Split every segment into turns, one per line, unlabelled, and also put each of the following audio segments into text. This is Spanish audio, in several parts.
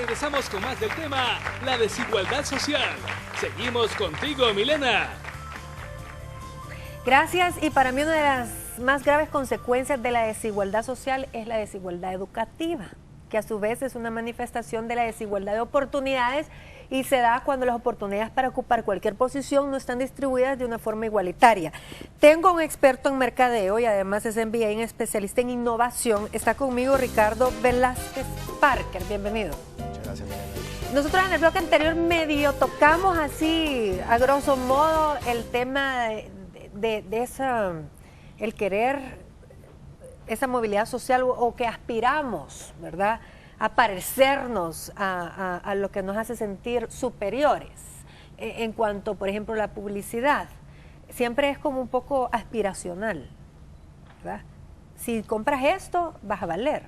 regresamos con más del tema, la desigualdad social. Seguimos contigo, Milena.
Gracias, y para mí una de las más graves consecuencias de la desigualdad social es la desigualdad educativa, que a su vez es una manifestación de la desigualdad de oportunidades y se da cuando las oportunidades para ocupar cualquier posición no están distribuidas de una forma igualitaria. Tengo un experto en mercadeo y además es MBA en especialista en innovación. Está conmigo Ricardo Velázquez Parker, bienvenido.
Muchas gracias, Milena.
Nosotros en el bloque anterior medio tocamos así, a grosso modo, el tema de esa, el querer, esa movilidad social o que aspiramos, ¿verdad?, a parecernos a lo que nos hace sentir superiores. En cuanto, por ejemplo, a la publicidad, siempre es como un poco aspiracional, ¿verdad? Si compras esto, vas a valer.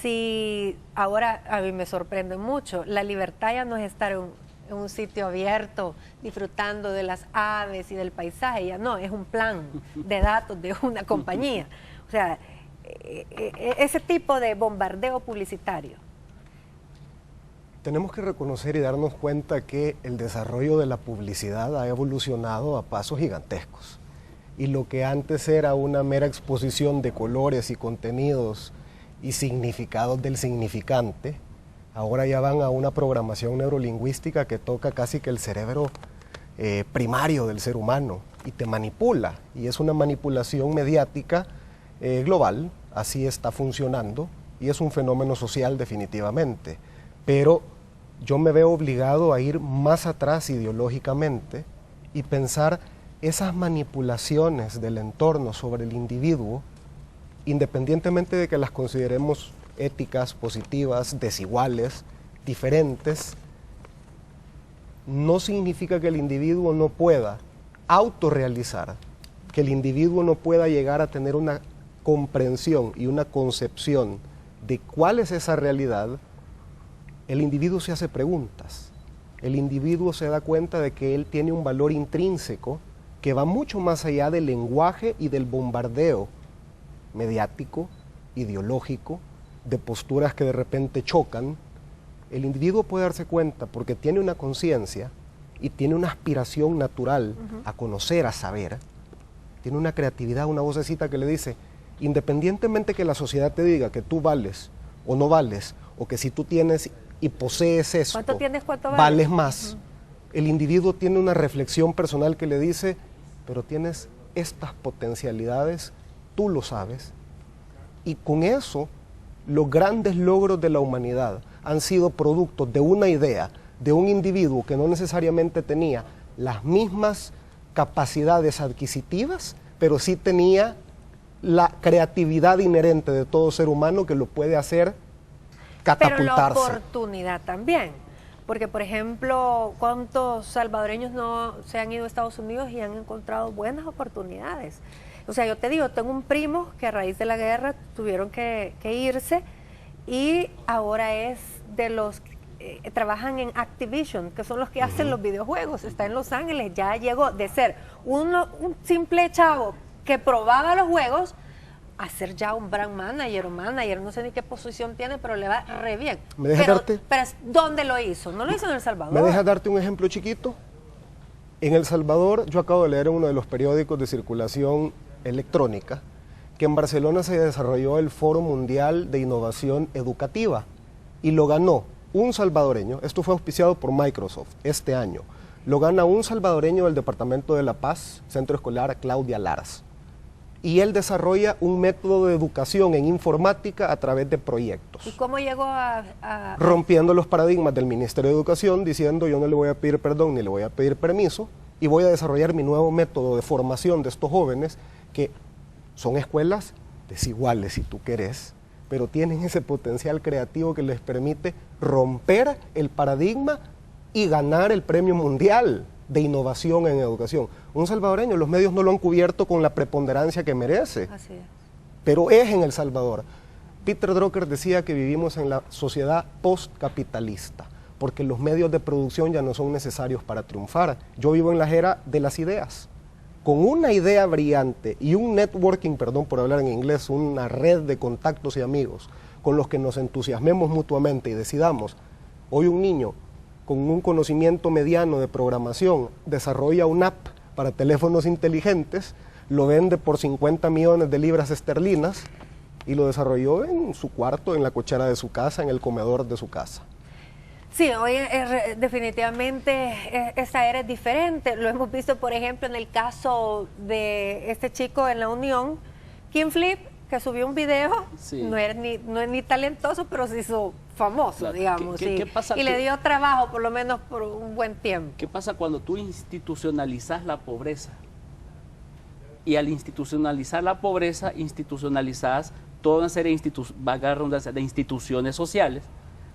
Si ahora, a mí me sorprende mucho, la libertad ya no es estar en un sitio abierto, disfrutando de las aves y del paisaje, ya no, es un plan de datos de una compañía. O sea, ese tipo de bombardeo publicitario.
Tenemos que reconocer y darnos cuenta que el desarrollo de la publicidad ha evolucionado a pasos gigantescos. Y lo que antes era una mera exposición de colores y contenidos y significados del significante, ahora ya van a una programación neurolingüística que toca casi que el cerebro primario del ser humano y te manipula. Y es una manipulación mediática global, así está funcionando y es un fenómeno social definitivamente, pero yo me veo obligado a ir más atrás ideológicamente y pensar esas manipulaciones del entorno sobre el individuo, independientemente de que las consideremos éticas, positivas, desiguales, diferentes, no significa que el individuo no pueda autorrealizar, que el individuo no pueda llegar a tener una comprensión y una concepción de cuál es esa realidad. El individuo se hace preguntas, el individuo se da cuenta de que él tiene un valor intrínseco que va mucho más allá del lenguaje y del bombardeo mediático, ideológico, de posturas que de repente chocan. El individuo puede darse cuenta porque tiene una conciencia y tiene una aspiración natural a conocer, a saber, tiene una creatividad, una vocecita que le dice, independientemente que la sociedad te diga que tú vales o no vales, o que si tú tienes y posees esto,
¿cuánto tienes, cuánto
vales más? El individuo tiene una reflexión personal que le dice, pero tienes estas potencialidades, tú lo sabes, y con eso los grandes logros de la humanidad han sido productos de una idea, de un individuo que no necesariamente tenía las mismas capacidades adquisitivas, pero sí tenía la creatividad inherente de todo ser humano que lo puede hacer catapultarse.
Pero la oportunidad también, porque por ejemplo, ¿cuántos salvadoreños no se han ido a Estados Unidos y han encontrado buenas oportunidades? O sea, yo te digo, tengo un primo que a raíz de la guerra tuvieron que irse y ahora es de los trabajan en Activision, que son los que hacen los videojuegos, está en Los Ángeles, ya llegó de ser un simple chavo que probaba los juegos a ser ya un brand manager o manager, no sé ni qué posición tiene, pero le va re bien. Pero ¿dónde lo hizo? No lo hizo en El Salvador.
¿Me dejas darte un ejemplo chiquito? En El Salvador, yo acabo de leer en uno de los periódicos de circulación electrónica que en Barcelona se desarrolló el Foro Mundial de Innovación Educativa y lo ganó un salvadoreño. Esto fue auspiciado por Microsoft este año. Lo gana un salvadoreño del Departamento de La Paz, Centro Escolar Claudia Laras. Y él desarrolla un método de educación en informática a través de proyectos.
¿Y cómo llegó
rompiendo los paradigmas del Ministerio de Educación, diciendo yo no le voy a pedir perdón ni le voy a pedir permiso y voy a desarrollar mi nuevo método de formación de estos jóvenes que son escuelas desiguales si tú querés, pero tienen ese potencial creativo que les permite romper el paradigma y ganar el premio mundial de innovación en educación. Un salvadoreño, los medios no lo han cubierto con la preponderancia que merece.
Así es.
Pero es en El Salvador. Peter Drucker decía que vivimos en la sociedad postcapitalista, porque los medios de producción ya no son necesarios para triunfar. Yo vivo en la era de las ideas. Con una idea brillante y un networking, perdón por hablar en inglés, una red de contactos y amigos, con los que nos entusiasmemos mutuamente y decidamos, hoy un niño con un conocimiento mediano de programación desarrolla una app para teléfonos inteligentes, lo vende por 50 millones de libras esterlinas y lo desarrolló en su cuarto, en la cochera de su casa, en el comedor de su casa.
Sí, hoy definitivamente esta era es diferente. Lo hemos visto, por ejemplo, en el caso de este chico en la Unión, Kim Flip, que subió un video, sí. no es ni talentoso, pero se hizo famoso, claro. digamos. ¿Qué pasa? Y le dio trabajo, por lo menos por un buen tiempo.
¿Qué pasa cuando tú institucionalizas la pobreza? Y al institucionalizar la pobreza, institucionalizas toda una serie de instituciones sociales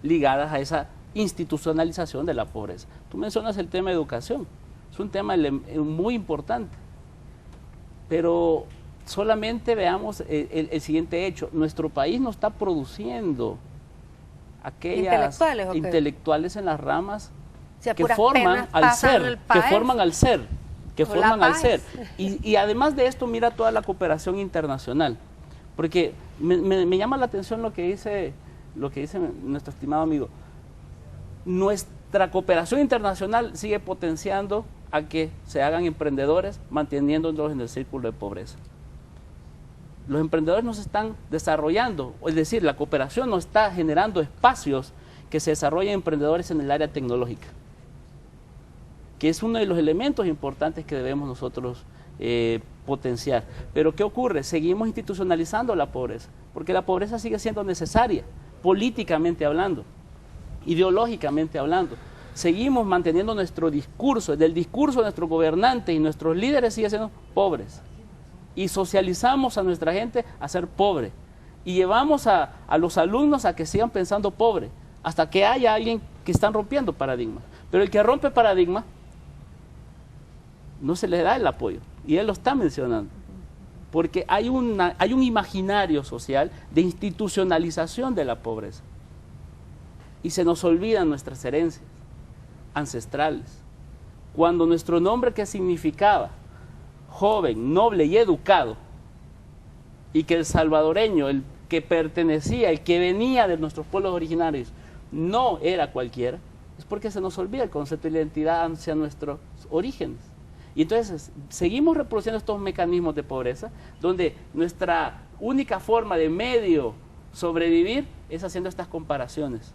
ligadas a esa institucionalización de la pobreza. Tú mencionas el tema de educación, es un tema muy importante, pero solamente veamos el siguiente hecho. Nuestro país no está produciendo aquellas intelectuales en las ramas que forman al ser, Y además de esto, mira toda la cooperación internacional, porque me llama la atención lo que dice nuestro estimado amigo. Nuestra cooperación internacional sigue potenciando a que se hagan emprendedores, manteniéndolos en el círculo de pobreza. Los emprendedores no se están desarrollando, es decir, la cooperación no está generando espacios que se desarrollen emprendedores en el área tecnológica, que es uno de los elementos importantes que debemos nosotros potenciar. Pero ¿qué ocurre? Seguimos institucionalizando la pobreza, porque la pobreza sigue siendo necesaria, políticamente hablando, ideológicamente hablando. Seguimos manteniendo nuestro discurso, del discurso de nuestros gobernantes y nuestros líderes sigue siendo pobres. Y socializamos a nuestra gente a ser pobre. Y llevamos a los alumnos a que sigan pensando pobre, hasta que haya alguien que está rompiendo paradigmas. Pero el que rompe paradigmas, no se le da el apoyo. Y él lo está mencionando. Porque hay un imaginario social de institucionalización de la pobreza. Y se nos olvidan nuestras herencias ancestrales. Cuando nuestro nombre, que significaba joven, noble y educado, y que el salvadoreño, el que pertenecía, el que venía de nuestros pueblos originarios, no era cualquiera, es porque se nos olvida el concepto de identidad hacia nuestros orígenes. Y entonces seguimos reproduciendo estos mecanismos de pobreza, donde nuestra única forma de medio sobrevivir es haciendo estas comparaciones,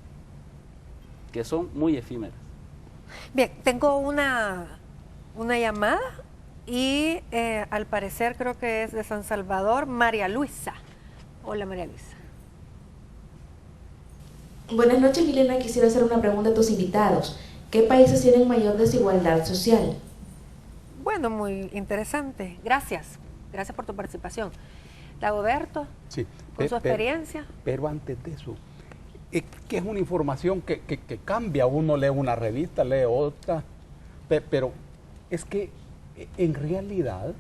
que son muy efímeras.
Bien, tengo una llamada y al parecer creo que es de San Salvador, María Luisa. Hola, María Luisa.
Buenas noches, Milena. Quisiera hacer una pregunta a tus invitados. ¿Qué países tienen mayor desigualdad social?
Bueno, muy interesante. Gracias. Gracias por tu participación. Dagoberto, sí, con su experiencia.
Pero antes de eso, que es una información que cambia. Uno lee una revista, lee otra, pero es que en realidad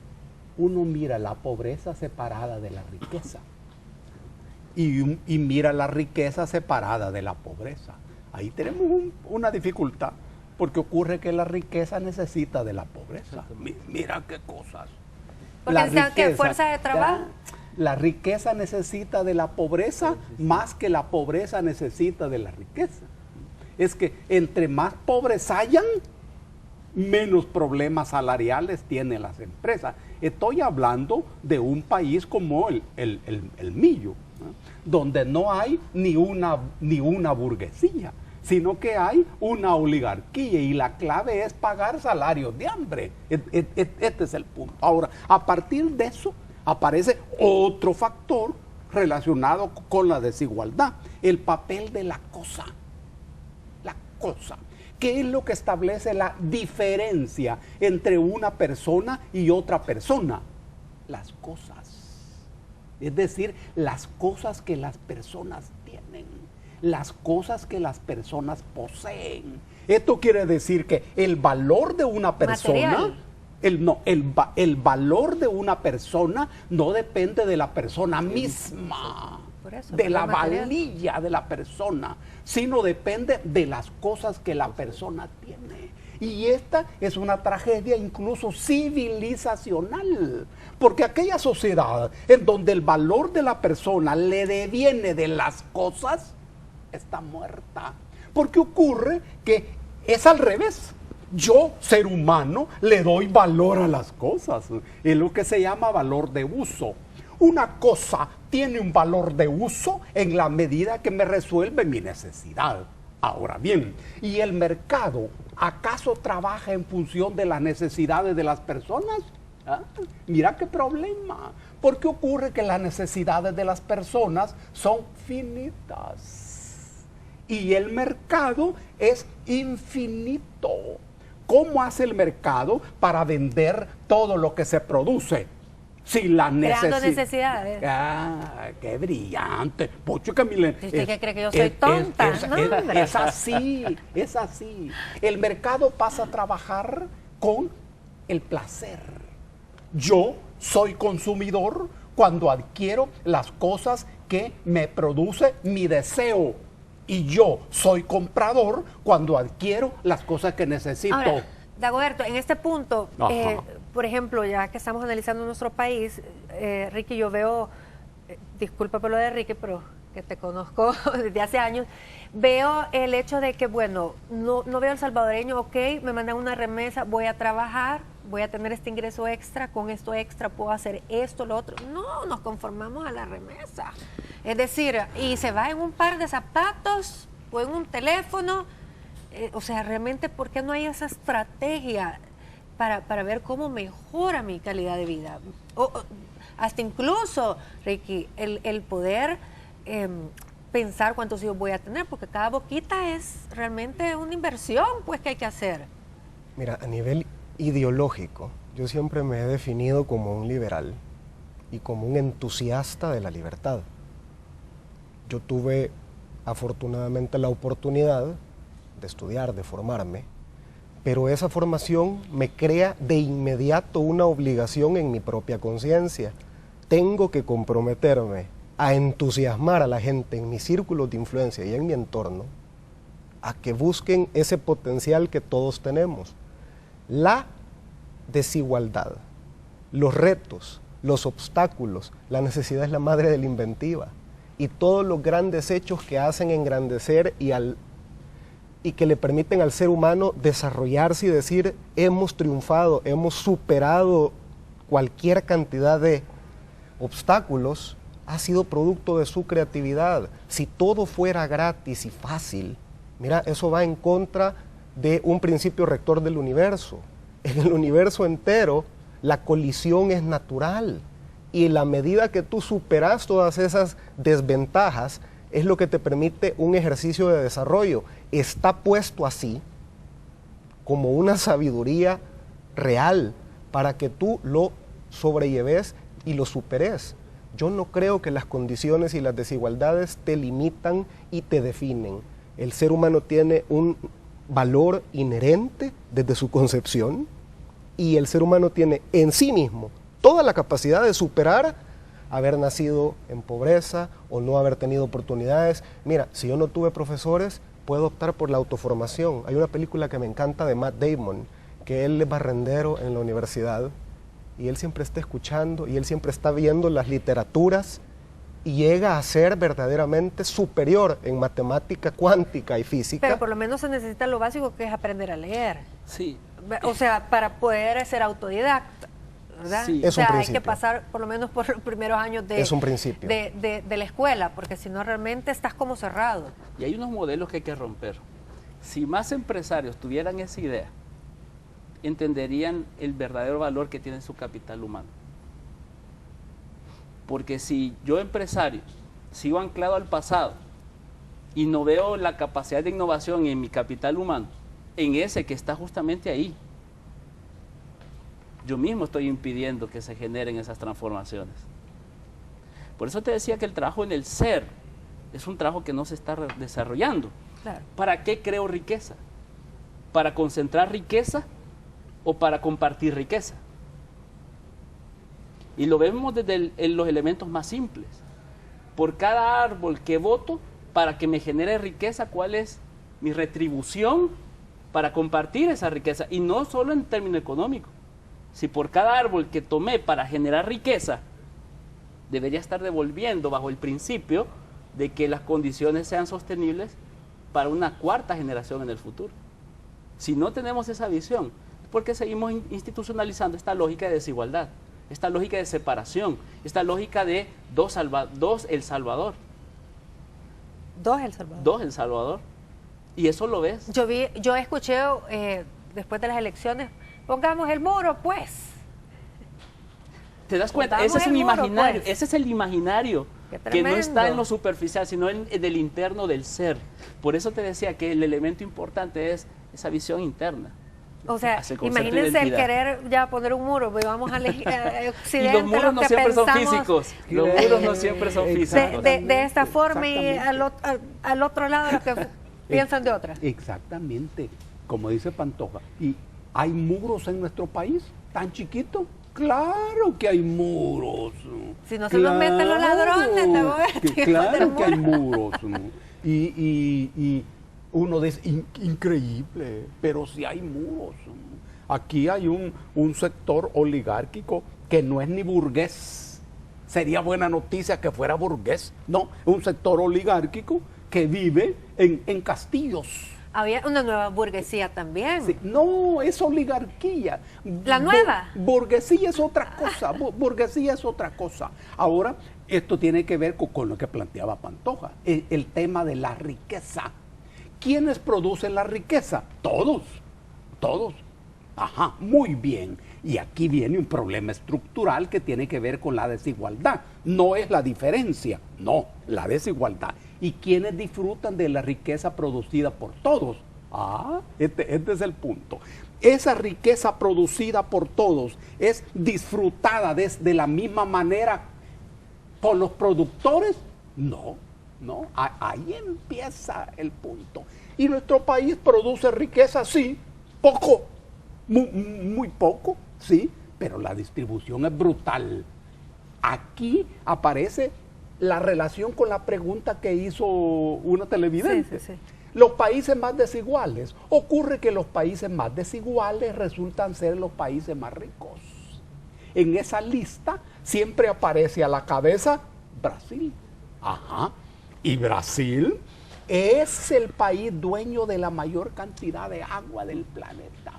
uno mira la pobreza separada de la riqueza y mira la riqueza separada de la pobreza. Ahí tenemos una dificultad, porque ocurre que la riqueza necesita de la pobreza. Mira qué cosas.
Porque necesitan que fuerza de trabajo.
La riqueza necesita de la pobreza más que la pobreza necesita de la riqueza. Es que entre más pobres hayan, menos problemas salariales tienen las empresas. Estoy hablando de un país como el mío, ¿no? Donde no hay ni una burguesía, sino que hay una oligarquía, y la clave es pagar salarios de hambre. Este es el punto. Ahora, a partir de eso, aparece otro factor relacionado con la desigualdad, el papel de la cosa. La cosa. ¿Qué es lo que establece la diferencia entre una persona y otra persona? Las cosas. Es decir, las cosas que las personas tienen, las cosas que las personas poseen. Esto quiere decir que el valor de una persona, el valor de una persona no depende de la persona misma, de la valía de la persona, sino depende de las cosas que la persona tiene. Y esta es una tragedia incluso civilizacional, porque aquella sociedad en donde el valor de la persona le deviene de las cosas, está muerta. Porque ocurre que es al revés. Yo, ser humano, le doy valor a las cosas. Es lo que se llama valor de uso. Una cosa tiene un valor de uso en la medida que me resuelve mi necesidad. Ahora bien, ¿y el mercado acaso trabaja en función de las necesidades de las personas? ¿Ah? Mira qué problema. Porque ocurre que las necesidades de las personas son finitas. Y el mercado es infinito. ¿Cómo hace el mercado para vender todo lo que se produce? Si la
creando necesidades.
Ah, qué brillante. Pocho Camila.
¿Usted qué cree que yo soy tonta?
Es así, es así. El mercado pasa a trabajar con el placer. Yo soy consumidor cuando adquiero las cosas que me produce mi deseo. Y yo soy comprador cuando adquiero las cosas que necesito.
Ahora, Dagoberto, en este punto, por ejemplo, ya que estamos analizando nuestro país, Ricky, yo veo, disculpa por lo de Ricky, pero que te conozco desde hace años, veo el hecho de que, bueno, no veo al salvadoreño, ok, me mandan una remesa, voy a trabajar, voy a tener este ingreso extra, con esto extra puedo hacer esto, lo otro. No, nos conformamos a la remesa. Es decir, y se va en un par de zapatos o en un teléfono. O sea, realmente, ¿por qué no hay esa estrategia para ver cómo mejora mi calidad de vida? Hasta incluso, Ricky, el poder pensar cuántos hijos voy a tener, porque cada boquita es realmente una inversión pues que hay que hacer.
Mira, a nivel ideológico, yo siempre me he definido como un liberal y como un entusiasta de la libertad. Yo tuve afortunadamente la oportunidad de estudiar, de formarme, pero esa formación me crea de inmediato una obligación en mi propia conciencia. Tengo que comprometerme a entusiasmar a la gente en mis círculos de influencia y en mi entorno a que busquen ese potencial que todos tenemos. La desigualdad, los retos, los obstáculos, la necesidad es la madre de la inventiva, y todos los grandes hechos que hacen engrandecer y que le permiten al ser humano desarrollarse y decir, hemos triunfado, hemos superado cualquier cantidad de obstáculos, ha sido producto de su creatividad. Si todo fuera gratis y fácil, mira, eso va en contra de un principio rector del universo. En el universo entero, la colisión es natural. Y en la medida que tú superas todas esas desventajas, es lo que te permite un ejercicio de desarrollo. Está puesto así como una sabiduría real para que tú lo sobrelleves y lo superes. Yo no creo que las condiciones y las desigualdades te limitan y te definen. El ser humano tiene un valor inherente desde su concepción y el ser humano tiene en sí mismo toda la capacidad de superar haber nacido en pobreza o no haber tenido oportunidades. Mira, si yo no tuve profesores, puedo optar por la autoformación. Hay una película que me encanta de Matt Damon, que él es barrendero en la universidad y él siempre está escuchando y él siempre está viendo las literaturas y llega a ser verdaderamente superior en matemática cuántica y física.
Pero por lo menos se necesita lo básico, que es aprender a leer.
Sí.
O sea, para poder ser autodidacta, ¿verdad?
Sí.
O sea, hay que pasar por lo menos por los primeros años de la escuela, porque si no realmente estás como cerrado.
Y hay unos modelos que hay que romper. Si más empresarios tuvieran esa idea, entenderían el verdadero valor que tiene su capital humano. Porque si yo, empresario, sigo anclado al pasado y no veo la capacidad de innovación en mi capital humano, en ese que está justamente ahí, yo mismo estoy impidiendo que se generen esas transformaciones. Por eso te decía que el trabajo en el ser es un trabajo que no se está desarrollando.
Claro.
¿Para qué creo riqueza? ¿Para concentrar riqueza o para compartir riqueza? Y lo vemos desde los elementos más simples. Por cada árbol que boto para que me genere riqueza, ¿cuál es mi retribución para compartir esa riqueza, y no solo en términos económicos. Si por cada árbol que tomé para generar riqueza, debería estar devolviendo bajo el principio de que las condiciones sean sostenibles para una cuarta generación en el futuro. Si no tenemos esa visión, ¿por qué seguimos institucionalizando esta lógica de desigualdad, esta lógica de separación, esta lógica de dos El Salvador?
Dos El Salvador.
Dos El Salvador. Y eso lo ves.
Yo escuché después de las elecciones, pongamos el muro, pues.
¿Te das cuenta?
Pongamos
Ese es un
el muro,
imaginario,
pues.
ese es el imaginario
Qué
que no está
tremendo.
en lo superficial, sino en el interno del ser. Por eso te decía que el elemento importante es esa visión interna.
O sea,
Hace el concepto de
imagínense el
identidad.
querer ya poner un muro, pues vamos a
Y
Occidente,
los muros no
que
siempre son
pensamos
físicos. Los muros no siempre son físicos.
de esta forma y
Exactamente.
al otro lado los que piensan de otra.
Exactamente, como dice Pantoja. ¿Y hay muros en nuestro país tan chiquito? Claro que hay muros.
Si no se los meten los ladrones, te voy a decir,
Claro que hay
muro.
muros. Y uno dice, increíble, pero sí hay muros. Aquí hay un sector oligárquico que no es ni burgués. Sería buena noticia que fuera burgués. No, un sector oligárquico que vive en castillos.
Había una nueva burguesía también.
Sí, no, es oligarquía.
¿La nueva?
Burguesía es otra cosa. Burguesía es otra cosa. Ahora, esto tiene que ver con lo que planteaba Pantoja, el tema de la riqueza. ¿Quiénes producen la riqueza? Todos. Todos. Ajá, muy bien. Y aquí viene un problema estructural que tiene que ver con la desigualdad. No es la diferencia, no, la desigualdad. ¿Y quiénes disfrutan de la riqueza producida por todos? Ah, este es el punto. Esa riqueza producida por todos es disfrutada de la misma manera por los productores. No, no, ahí empieza el punto. Y nuestro país produce riqueza, sí, poco, muy poco, sí, pero la distribución es brutal. Aquí aparece la relación con la pregunta que hizo una televidente.
Sí.
Los países más desiguales. Ocurre que los países más desiguales resultan ser los países más ricos. En esa lista siempre aparece a la cabeza Brasil. Ajá. Y Brasil es el país dueño de la mayor cantidad de agua del planeta.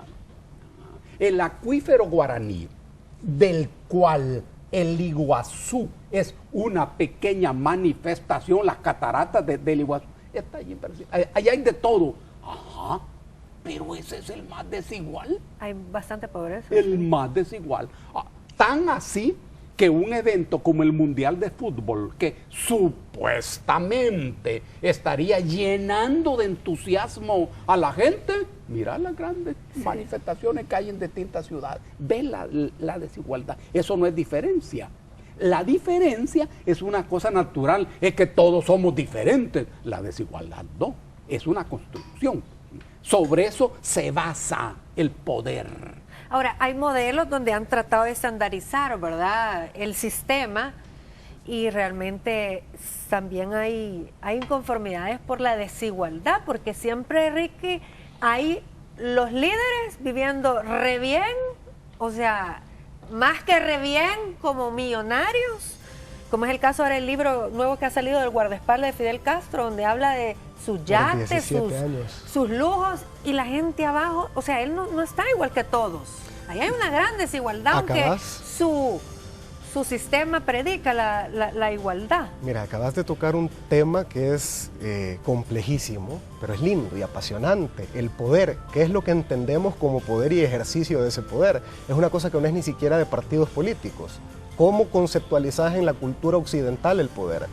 El acuífero guaraní, del cual el Iguazú es una pequeña manifestación, las cataratas del Iguazú, está allí en Brasil. Allá hay de todo. Ajá, pero ese es el más desigual.
Hay bastante pobreza.
El más desigual. Tan así que un evento como el Mundial de Fútbol, que supuestamente estaría llenando de entusiasmo a la gente, mira las grandes manifestaciones que hay en distintas ciudades. Ve la desigualdad. Eso no es diferencia. La diferencia es una cosa natural, es que todos somos diferentes. La desigualdad no, es una construcción. Sobre eso se basa el poder.
Ahora, hay modelos donde han tratado de estandarizar, ¿verdad?, el sistema, y realmente también hay inconformidades por la desigualdad, porque siempre, Ricky, hay los líderes viviendo re bien, o sea, más que re bien, como millonarios, como es el caso ahora del libro nuevo que ha salido del guardaespaldas de Fidel Castro, donde habla de sus yates, sus lujos, y la gente abajo, o sea, él no está igual que todos. Ahí hay una gran desigualdad, aunque su sistema predica la igualdad.
Mira, acabas de tocar un tema que es complejísimo, pero es lindo y apasionante. El poder, ¿qué es lo que entendemos como poder y ejercicio de ese poder? Es una cosa que no es ni siquiera de partidos políticos. ¿Cómo conceptualizás en la cultura occidental el poder?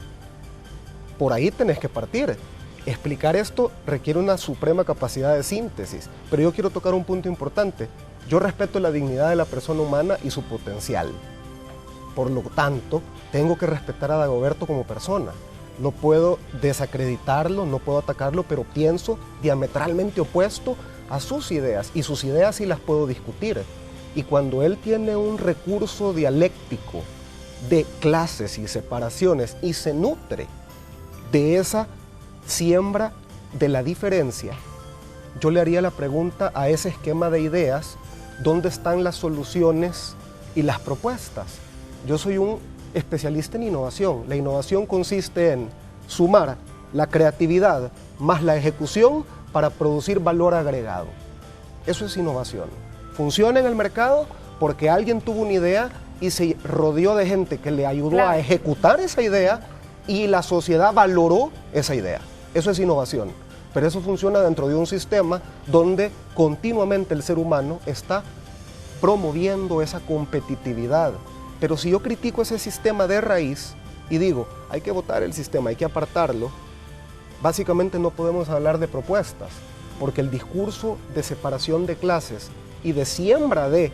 Por ahí tenés que partir. Explicar esto requiere una suprema capacidad de síntesis, pero yo quiero tocar un punto importante. Yo respeto la dignidad de la persona humana y su potencial. Por lo tanto, tengo que respetar a Dagoberto como persona. No puedo desacreditarlo, no puedo atacarlo, pero pienso diametralmente opuesto a sus ideas, y sus ideas sí las puedo discutir. Y cuando él tiene un recurso dialéctico de clases y separaciones y se nutre de esa siembra de la diferencia, yo le haría la pregunta a ese esquema de ideas, ¿dónde están las soluciones y las propuestas? Yo soy un especialista en innovación. La innovación consiste en sumar la creatividad más la ejecución para producir valor agregado. Eso es innovación. Funciona en el mercado porque alguien tuvo una idea y se rodeó de gente que le ayudó a ejecutar esa idea y la sociedad valoró esa idea. Eso es innovación. Pero eso funciona dentro de un sistema donde continuamente el ser humano está promoviendo esa competitividad. Pero si yo critico ese sistema de raíz y digo, hay que votar el sistema, hay que apartarlo, básicamente no podemos hablar de propuestas, porque el discurso de separación de clases y de siembra de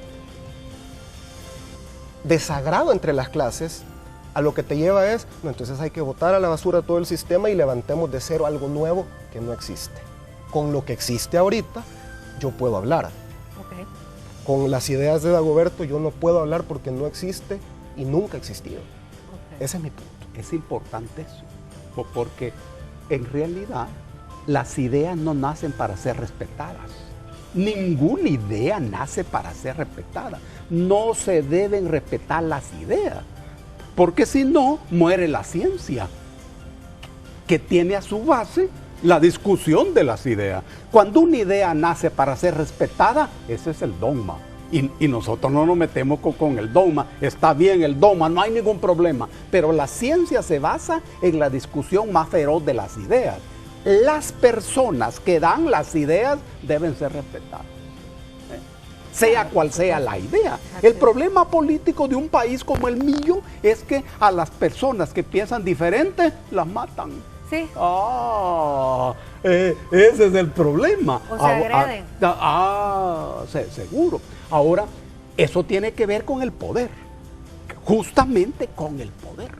desagrado entre las clases, a lo que te lleva es, no, entonces hay que botar a la basura todo el sistema y levantemos de cero algo nuevo que no existe. Con lo que existe ahorita, yo puedo hablar.
Okay.
Con las ideas de Dagoberto yo no puedo hablar porque no existe y nunca ha existido. Okay. Ese es mi punto.
Es importante eso, porque en realidad las ideas no nacen para ser respetadas. Ninguna idea nace para ser respetada. No se deben respetar las ideas, porque si no, muere la ciencia, que tiene a su base la discusión de las ideas. Cuando una idea nace para ser respetada, ese es el dogma. Y nosotros no nos metemos con el dogma. Está bien el dogma, no hay ningún problema. Pero la ciencia se basa en la discusión más feroz de las ideas. Las personas que dan las ideas deben ser respetadas, sea cual sea la idea. El problema político de un país como el mío es que a las personas que piensan diferente las matan.
Sí.
Ese es el problema.
O se agreden.
Seguro. Ahora, eso tiene que ver con el poder, justamente con el poder.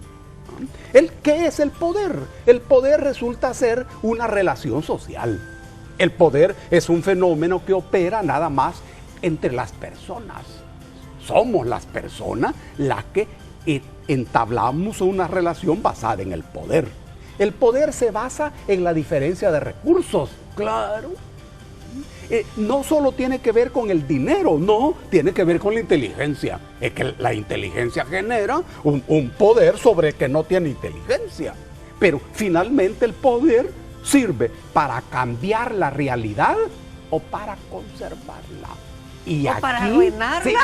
¿Qué es el poder? El poder resulta ser una relación social. El poder es un fenómeno que opera nada más entre las personas. Somos las personas las que entablamos una relación basada en el poder. El poder se basa en la diferencia de recursos, claro. No solo tiene que ver con el dinero, no, tiene que ver con la inteligencia. Es que la inteligencia genera un poder sobre el que no tiene inteligencia. Pero finalmente el poder sirve para cambiar la realidad o para conservarla. Y
o
aquí,
para arruinarla.
Sí,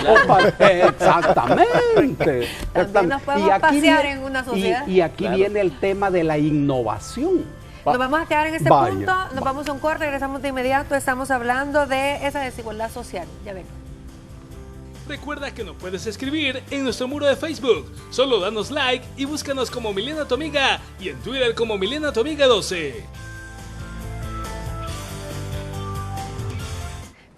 exactamente.
También nos podemos pasear en una sociedad.
Y aquí viene el tema de la innovación.
Nos vamos a quedar en este punto, nos vamos a un corte, regresamos de inmediato, estamos hablando de esa desigualdad social. Ya ven.
Recuerda que nos puedes escribir en nuestro muro de Facebook. Solo danos like y búscanos como Milena tu amiga y en Twitter como Milena tu amiga 12.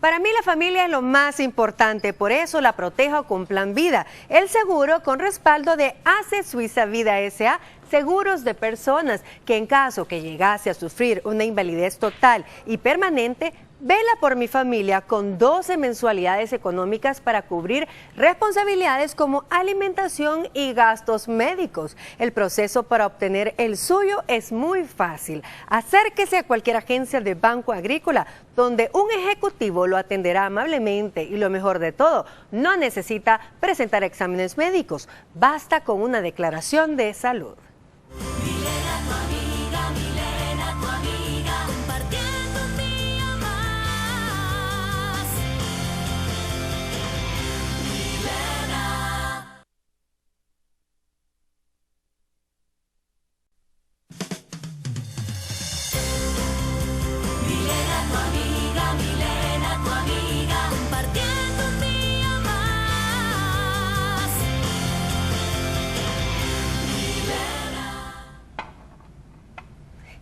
Para mí la familia es lo más importante, por eso la protejo con Plan Vida, el seguro con respaldo de ACE Suiza Vida S.A., seguros de personas que en caso que llegase a sufrir una invalidez total y permanente, vela por mi familia con 12 mensualidades económicas para cubrir responsabilidades como alimentación y gastos médicos. El proceso para obtener el suyo es muy fácil. Acérquese a cualquier agencia de Banco Agrícola, donde un ejecutivo lo atenderá amablemente y lo mejor de todo, no necesita presentar exámenes médicos, basta con una declaración de salud.
Milena tu amiga, compartiendo un día más. Milena. Milena tu amiga, compartiendo un día más.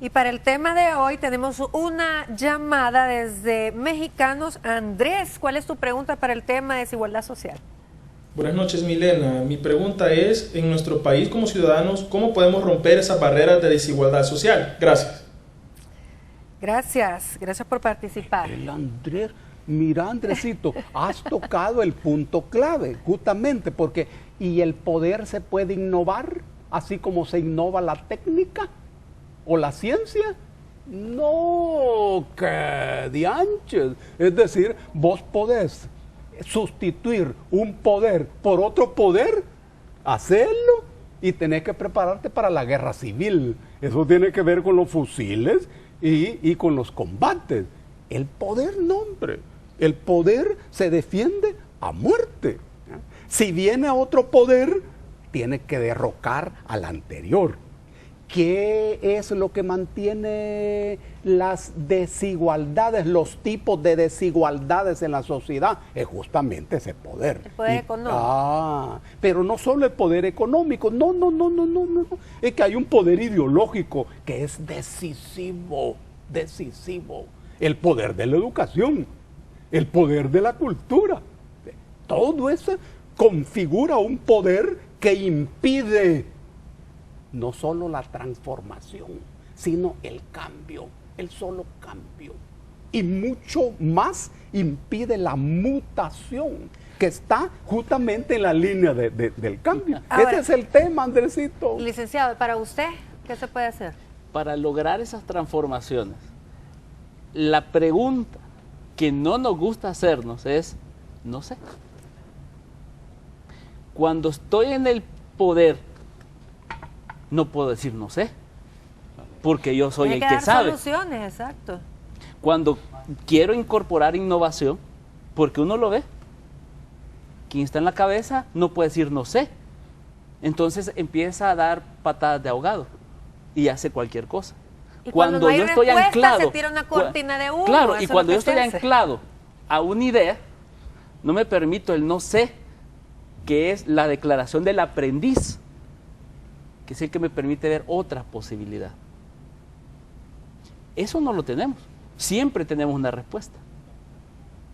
Y para el tema de hoy tenemos una llamada desde Mexicanos. Andrés, ¿cuál es tu pregunta para el tema de desigualdad social?
Buenas noches, Milena. Mi pregunta es, en nuestro país como ciudadanos, ¿cómo podemos romper esas barreras de desigualdad social? Gracias.
Gracias por participar.
El Andrés, mira, Andresito, has tocado el punto clave, justamente porque, ¿y el poder se puede innovar así como se innova la técnica o la ciencia? No, que dianches. Es decir, vos podés sustituir un poder por otro poder, hacerlo y tenés que prepararte para la guerra civil. Eso tiene que ver con los fusiles y con los combates. El poder no, hombre. El poder se defiende a muerte. Si viene otro poder, tiene que derrocar al anterior. ¿Qué es lo que mantiene las desigualdades, los tipos de desigualdades en la sociedad? Es justamente ese poder.
El poder económico.
Pero no solo el poder económico, no. Es que hay un poder ideológico que es decisivo. El poder de la educación, el poder de la cultura. Todo eso configura un poder que impide no solo la transformación, sino el cambio, el solo cambio. Y mucho más impide la mutación, que está justamente en la línea del cambio.
Ahora,
ese es el tema, Andresito.
Licenciado, para usted, ¿qué se puede hacer?
Para lograr esas transformaciones, la pregunta que no nos gusta hacernos es, no sé. Cuando estoy en el poder, no puedo decir no sé, porque yo soy el que sabe.
Soluciones, exacto.
Cuando quiero incorporar innovación, porque uno lo ve, quien está en la cabeza no puede decir no sé, entonces empieza a dar patadas de ahogado y hace cualquier cosa.
Y cuando no hay
yo estoy
respuesta,
anclado,
se tira una cortina de humo.
claro,
eso
y
es
cuando
lo
yo
que
estoy
se hace.
anclado a una idea, no me permito el no sé, que es la declaración del aprendiz, que es el que me permite ver otra posibilidad. Eso no lo tenemos. Siempre tenemos una respuesta.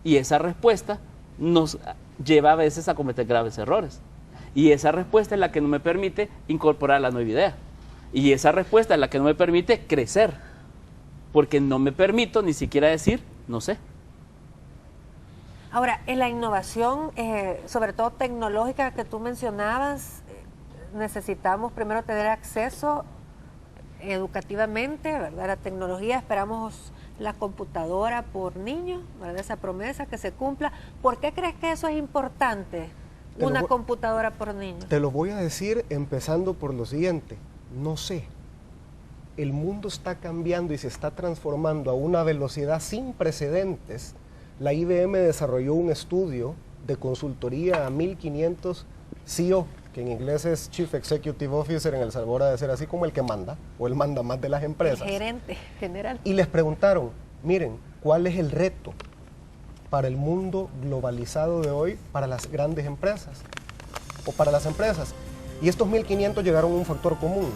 Y esa respuesta nos lleva a veces a cometer graves errores. Y esa respuesta es la que no me permite incorporar la nueva idea. Y esa respuesta es la que no me permite crecer. Porque no me permito ni siquiera decir, no sé.
Ahora, en la innovación, sobre todo tecnológica que tú mencionabas, necesitamos primero tener acceso educativamente, ¿verdad? A la tecnología, esperamos la computadora por niño, ¿verdad? Esa promesa que se cumpla. ¿Por qué crees que eso es importante? Una computadora por niño.
Te lo voy a decir empezando por lo siguiente. No sé. El mundo está cambiando y se está transformando a una velocidad sin precedentes. La IBM desarrolló un estudio de consultoría a 1.500 CEO, que en inglés es Chief Executive Officer, en El Salvador ha de ser así como el que manda, o el manda más de las empresas.
El gerente general.
Y les preguntaron, miren, ¿cuál es el reto para el mundo globalizado de hoy para las grandes empresas? O para las empresas. Y estos 1.500 llegaron a un factor común.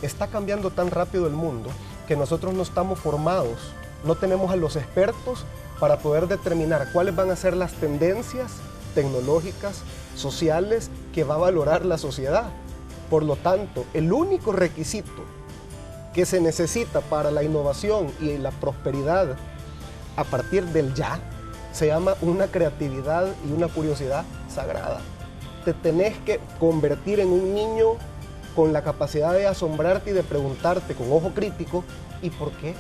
Está cambiando tan rápido el mundo que nosotros no estamos formados, no tenemos a los expertos para poder determinar cuáles van a ser las tendencias tecnológicas, sociales, que va a valorar la sociedad. Por lo tanto, el único requisito que se necesita para la innovación y la prosperidad a partir del ya, se llama una creatividad y una curiosidad sagrada. Te tenés que convertir en un niño con la capacidad de asombrarte y de preguntarte con ojo crítico, ¿y por qué?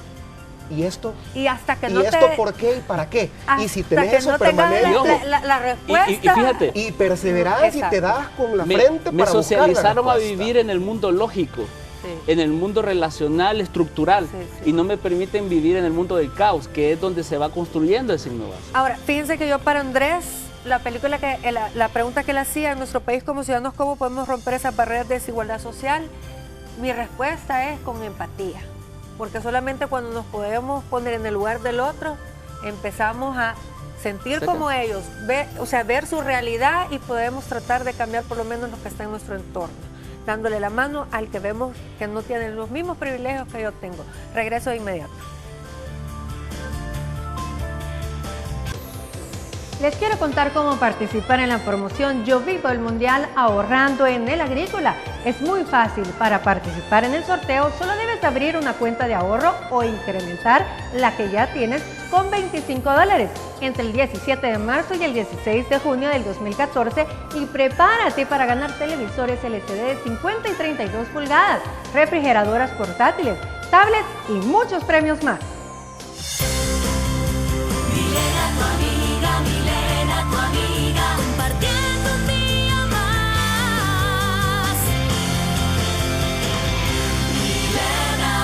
¿Y esto?
Y hasta que
¿Y
no
esto
te,
por qué y para qué? Y si
hasta
tenés
que
eso
no tengas
permanente
la respuesta.
Y fíjate,
y perseverás y te das con la frente
me
para
socializaron
buscar
a
la respuesta.
vivir en el mundo lógico,
Sí.
en el mundo relacional, estructural,
Sí, sí.
y no me permiten vivir en el mundo del caos, que es donde se va construyendo esa innovación.
Ahora, fíjense que yo para Andrés, la pregunta que él hacía en nuestro país como ciudadanos, ¿cómo podemos romper esas barreras de desigualdad social? Mi respuesta es con empatía, porque solamente cuando nos podemos poner en el lugar del otro, empezamos a sentir
Seca.
como ellos, ver su realidad y podemos tratar de cambiar por lo menos lo que está en nuestro entorno, dándole la mano al que vemos que no tiene los mismos privilegios que yo tengo. Regreso de inmediato. Les quiero contar cómo participar en la promoción Yo Vivo el Mundial ahorrando en el Agrícola. Es muy fácil. Para participar en el sorteo solo debes abrir una cuenta de ahorro o incrementar la que ya tienes con $25 entre el 17 de marzo y el 16 de junio del 2014 y prepárate para ganar televisores LCD de 50 y 32 pulgadas, refrigeradoras portátiles, tablets y muchos premios más.
Milena, tu amiga, Milena, tu amiga, compartiendo un día más. Milena.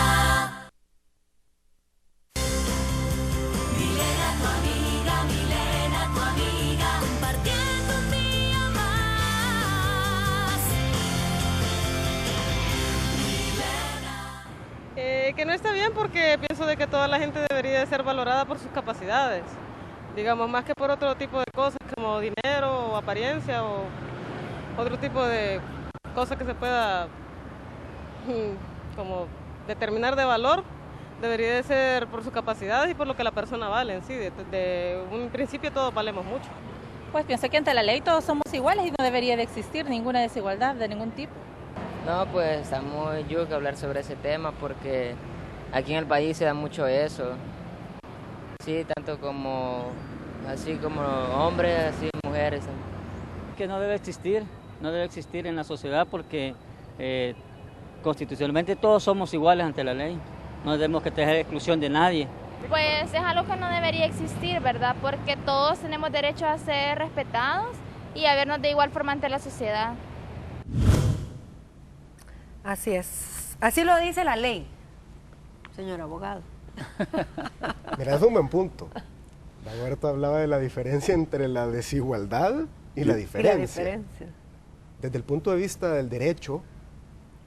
Milena, tu amiga, Milena, tu amiga, compartiendo un día más. Milena.
Que no está bien porque pienso de que toda la gente debería de ser valorada por sus capacidades, digamos, más que por otro tipo de cosas como dinero o apariencia o otro tipo de cosas que se pueda como determinar de valor. Debería de ser por sus capacidades y por lo que la persona vale en sí. De un principio todos valemos mucho.
Pues pienso que ante la ley todos somos iguales y no debería de existir ninguna desigualdad de ningún tipo.
No, pues está muy yuca hablar sobre ese tema porque aquí en el país se da mucho eso. Sí, tanto como así como hombres, así mujeres.
Que no debe existir en la sociedad porque constitucionalmente todos somos iguales ante la ley. No debemos que tener exclusión de nadie.
Pues es algo que no debería existir, ¿verdad? Porque todos tenemos derecho a ser respetados y a vernos de igual forma ante la sociedad.
Así es. Así lo dice la ley, señor abogado.
Mira, es un buen punto. Dagoberto hablaba de la diferencia entre la desigualdad y la diferencia. Desde el punto de vista del derecho,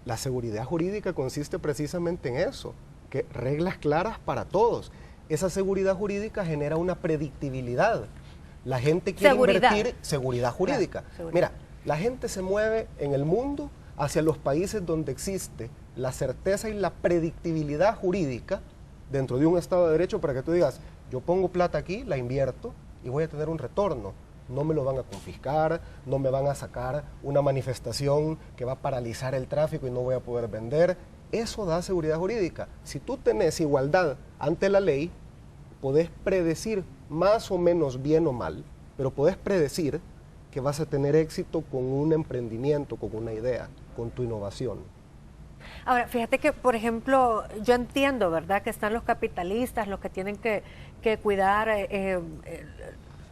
la seguridad jurídica consiste precisamente en eso, que reglas claras para todos. Esa seguridad jurídica genera una predictibilidad. La gente quiere invertir seguridad jurídica. Claro, seguridad. Mira, la gente se mueve en el mundo hacia los países donde existe la certeza y la predictibilidad jurídica dentro de un Estado de Derecho para que tú digas, yo pongo plata aquí, la invierto y voy a tener un retorno. No me lo van a confiscar, no me van a sacar una manifestación que va a paralizar el tráfico y no voy a poder vender. Eso da seguridad jurídica. Si tú tenés igualdad ante la ley, podés predecir más o menos bien o mal, pero podés predecir que vas a tener éxito con un emprendimiento, con una idea, con tu innovación.
Ahora, fíjate que, por ejemplo, yo entiendo, ¿verdad?, que están los capitalistas, los que tienen que cuidar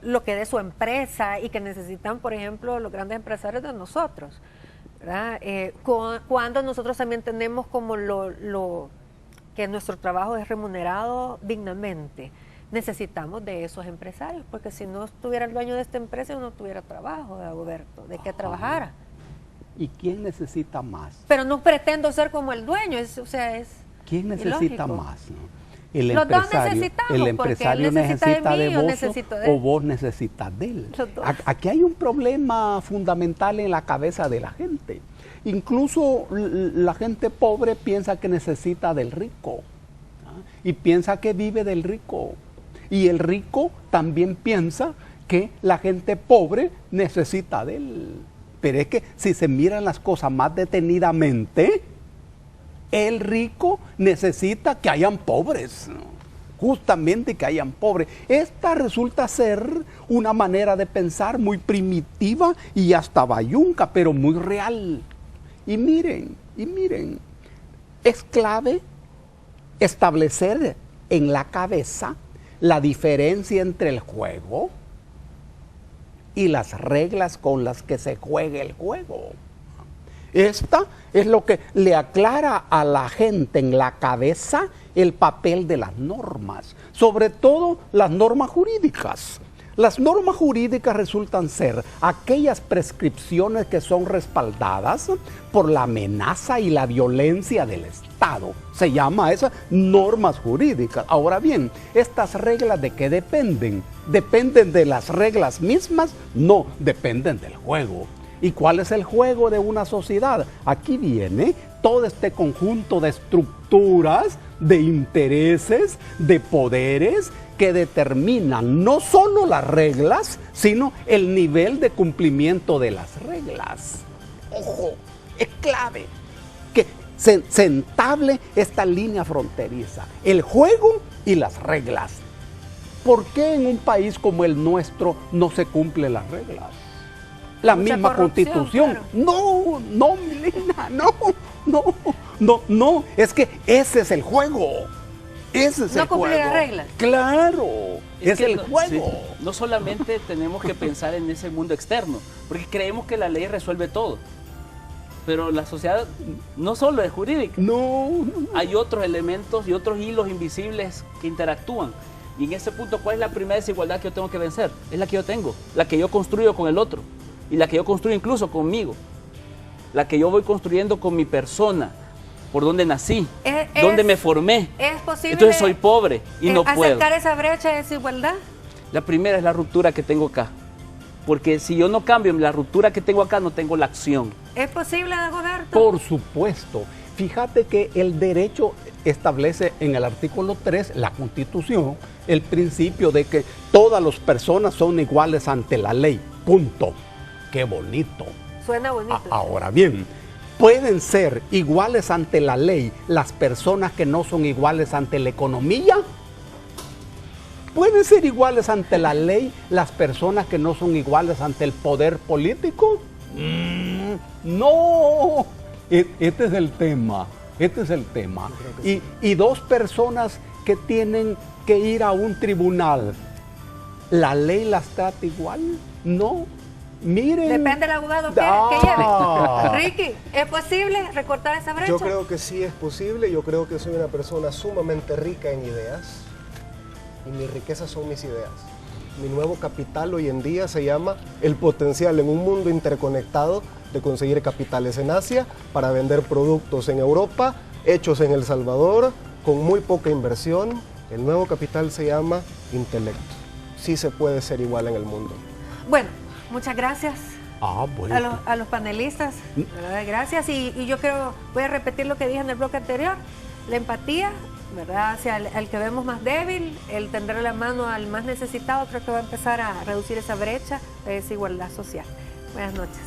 lo que de su empresa y que necesitan, por ejemplo, los grandes empresarios de nosotros, ¿verdad? Cuando nosotros también tenemos como que nuestro trabajo es remunerado dignamente, necesitamos de esos empresarios, porque si no estuviera el dueño de esta empresa, no tuviera trabajo, Dagoberto, de que trabajara.
¿Y quién necesita más?
Pero no pretendo ser como el dueño,
¿quién necesita más? ¿No?
Los dos necesitamos,
el empresario necesita de vos o vos necesitas de él. Aquí hay un problema fundamental en la cabeza de la gente. Incluso la gente pobre piensa que necesita del rico, ¿no? Y piensa que vive del rico. Y el rico también piensa que la gente pobre necesita de él. Pero es que si se miran las cosas más detenidamente, el rico necesita que hayan pobres, ¿no? Justamente que hayan pobres. Esta resulta ser una manera de pensar muy primitiva y hasta bayunca, pero muy real. Y miren, es clave establecer en la cabeza la diferencia entre el juego y las reglas con las que se juega el juego. Esta es lo que le aclara a la gente en la cabeza el papel de las normas, sobre todo las normas jurídicas. Las normas jurídicas resultan ser aquellas prescripciones que son respaldadas por la amenaza y la violencia del Estado. Se llama esas normas jurídicas. Ahora bien, ¿estas reglas de qué dependen? ¿Dependen de las reglas mismas? No, dependen del juego. ¿Y cuál es el juego de una sociedad? Aquí viene todo este conjunto de estructuras, de intereses, de poderes que determinan no solo las reglas, sino el nivel de cumplimiento de las reglas. Ojo, es clave que se entable esta línea fronteriza, el juego y las reglas. ¿Por qué en un país como el nuestro no se cumplen las reglas? La misma Constitución. Claro. No, Milena, no. No, es que ese es el juego. Ese es el juego.
No cumplir las reglas.
Claro, es
que
el juego.
Sí, no solamente tenemos que pensar en ese mundo externo, porque creemos que la ley resuelve todo. Pero la sociedad no solo es jurídica.
No.
Hay otros elementos y otros hilos invisibles que interactúan. Y en ese punto, ¿cuál es la primera desigualdad que yo tengo que vencer? Es la que yo tengo, la que yo construyo con el otro y la que yo construyo incluso conmigo. La que yo voy construyendo con mi persona, por donde nací, donde me formé.
¿Es posible
Entonces soy pobre y no puedo.
acercar esa brecha de desigualdad?
La primera es la ruptura que tengo acá. Porque si yo no cambio la ruptura que tengo acá, no tengo la acción.
¿Es posible, Dagoberto?
Por supuesto. Fíjate que el derecho establece en el artículo 3, la Constitución, el principio de que todas las personas son iguales ante la ley. Punto. Qué bonito.
Suena bonito.
Ahora bien, ¿pueden ser iguales ante la ley las personas que no son iguales ante la economía? ¿Pueden ser iguales ante la ley las personas que no son iguales ante el poder político? No. Este es el tema. Este es el tema. Y dos personas que tienen que ir a un tribunal, ¿la ley las trata igual? No. Miren.
Depende del abogado que lleve. Ricky, ¿es posible recortar esa brecha?
Yo creo que sí es posible. Yo creo que soy una persona sumamente rica en ideas. Y mi riqueza son mis ideas. Mi nuevo capital hoy en día se llama el potencial en un mundo interconectado de conseguir capitales en Asia para vender productos en Europa, hechos en El Salvador, con muy poca inversión. El nuevo capital se llama intelecto. Sí se puede ser igual en el mundo.
Bueno, muchas gracias
bueno.
a los panelistas. ¿Verdad? Gracias. Y yo creo, voy a repetir lo que dije en el bloque anterior. La empatía, ¿verdad? Hacia el que vemos más débil, el tender la mano al más necesitado, creo que va a empezar a reducir esa brecha de desigualdad social. Buenas noches.